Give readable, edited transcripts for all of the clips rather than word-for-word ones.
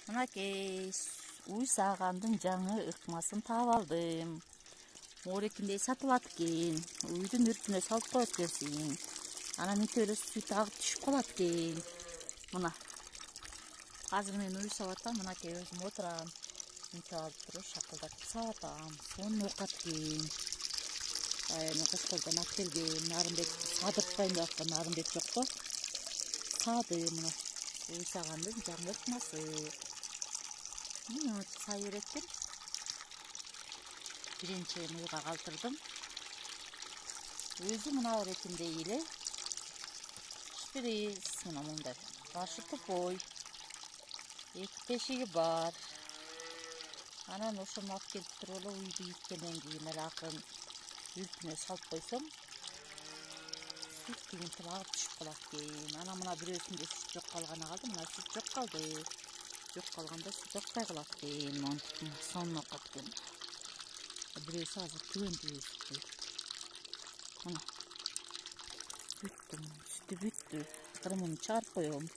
Мынакей уй саагандын жаңы ыкмасын таап алдым. Орекиндей сатылат экен. Уйдун үртүнө салып коет экенсиң. Анан мынтип эле сүт агып түшүп калат экен. Мына. Азыр мен уй саап атам, мынакей өзүм отурам. Мынтип алып туруп шакылдатып саап атам. Сонун окат экен. Эми кошкордон алып келген. Нарынбек садыртпайм деп аткан, Нарынбек жокто. Сады мына. Уй саагандын жаңы ыкмасы. Сай береткен. Биринчи мыйга калтырдым. Өзү мына оретиндей эле. Шприц мына мындай. Башы тупой. 2 тешиги бар. Анан ошону алып келип туруп эле уйду үйткөндөн кийин эле акырын үртүнө салып койсом, сүт тигинтип агып түшүп калат экен. Анан мына бирөөсүндө сүт жок калганы калды, мына сүт жок калды. Жок калганда сүт акпай калат экен. Монтип сонун окат экен. Бирөөсү азыр түгөндү сүтү. Мына. Бүттү, сүтү бүттү. Акыры муну чыгарып коем.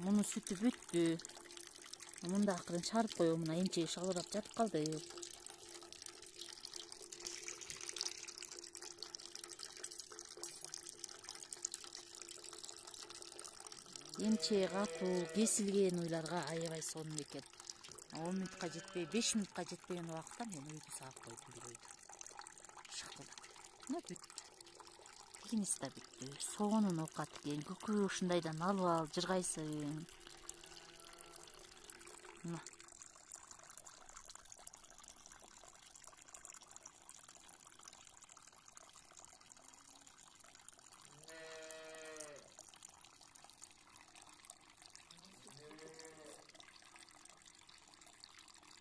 Муну сүтү бүттү. Мында акырын чыгарып коем. Мына эмчеги шалбырап жатып калды. Эмчеги катуу кесилген уйларга аябай сонун экен. 10 минутка жетпей, 5 минутка жетпеген убакытта мен үйдү саап койдум бир үйдү. Шакылдап. Мына бүттү. Тигинisi да бүттү. Сонун окат экен. Көкү ушундайдан алып ал, жыргайсың. Мына.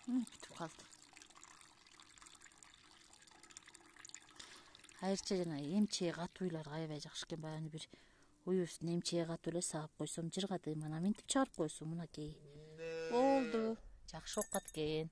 Бүтүп калды. Айрыкча жана эмчеги катуу уйларга аябай жакшы экен. Баягы бир уй үстүнө эмчеги катуу эле саап койсом жыргадым. Анан минтип чыгарып койсоң, мынакей. Болду. Жакшы окат экен.